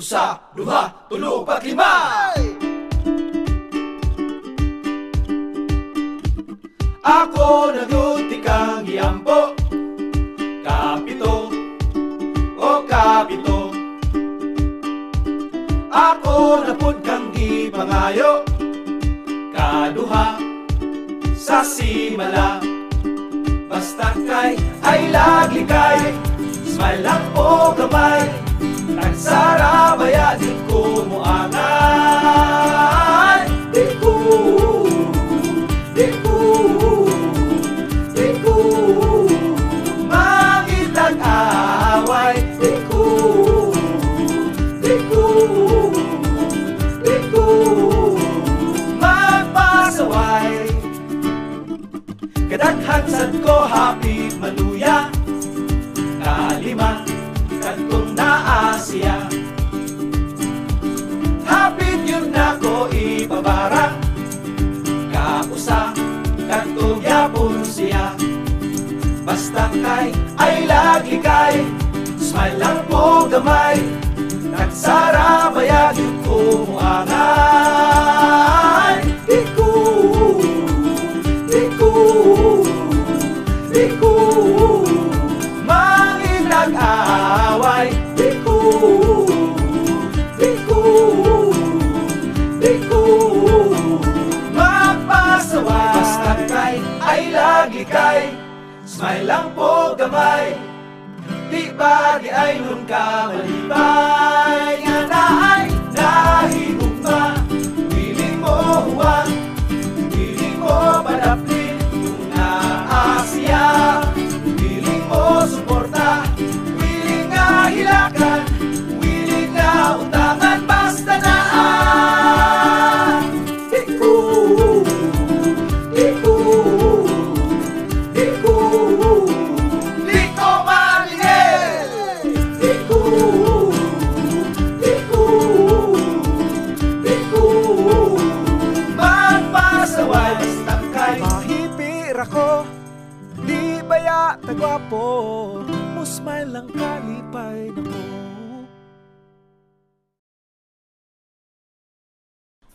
Usa, duha, tulo, pat, lima. Ako naguti kang giampo, kapito, o kapito. Ako napud kang gipangayo, kaduha, sa simala. Basta kay ay lagi kay, smile lang po gamay. Nagsara baya di ko muangan. Di ko magitag-away. Di ko magpasaway. Kadaghan sad ko hapit maluya, kalima kadtong naa siya. Hapit yun na ko ipabarang, kausa kadtong yapon siya. Basta kay ay lagi kay, smile lang po gamay. Nagsara bayag yun ko muangan. Di ko magitag-away. Di ko magpasaway. Basta kay ay lagi kay, smile lang po gamay. Di ba di ay nun ka malibay. Nga na ay nahigugma, piling mo huwag, piling mo padaplin. Kung naasya, piling mo suporta, piling nga hilakan, piling nga utangan. Basta na ako, di baya tagwapo, mo smile lang kalipay na ko.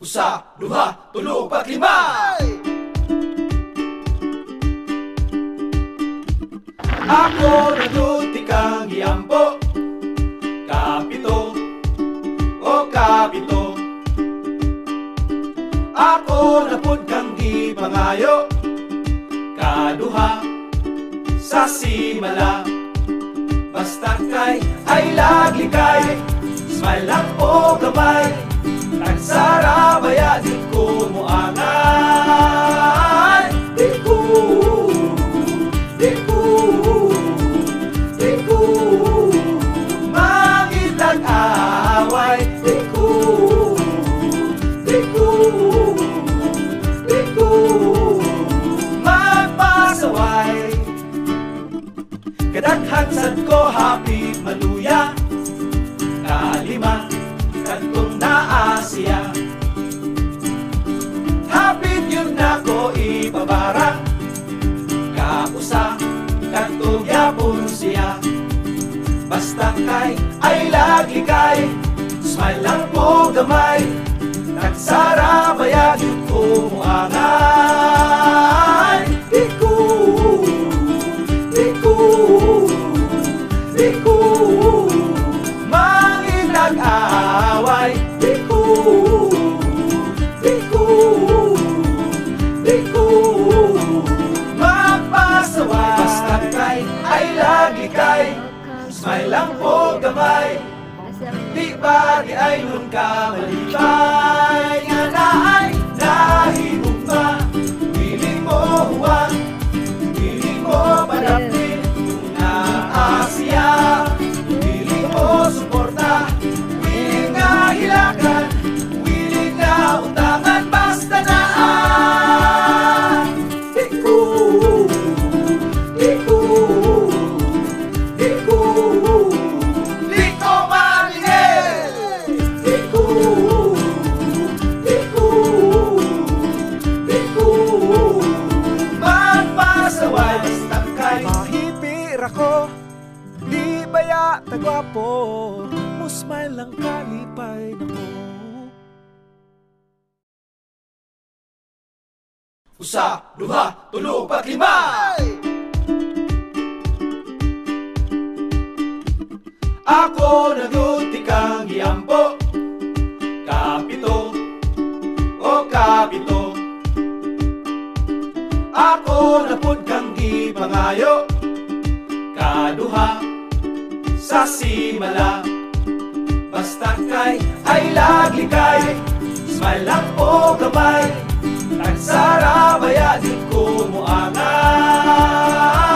Usa, duha, tulo, pat, lima. Ako naguti kang giampo, kapito, o kapito. Ako napud kang gipangayo, kaduha, sa simala. Basta kay ay lagi kay, smile lang po gamay. Nagsara baya di ko muangan. Di ko magitag-away. Di ko magpasaway. Kadaghan sad ko hapit maluya, kalima kadtong naa siya. Hapit yun na ko ipabarang, kausa kadtong yapon siya. Basta kay ay lagi kay, smile lang po gamay. Nagsara bayag yun ko muangan. Di ko magitag-away. Di ko magpasaway. Basta kay ay lagi kay, smile lang po gamay. Di ba di ay nun ka malibay. Nga na ay nahigugma, piling mo huwag, piling mo padaplin. Kung naasya, piling mo suporta, piling nga hilakan, piling nga utangan. Basta na kalipay nako. Usa, duha, tulo, upat, lima. Ako naguti kang giampo, kapito, o kapito. Ako napud kang gipangayo, kaduha, sa simala. Basta kay ay laglikay, smile lang po gamay, tagsara baya di ko mo angan.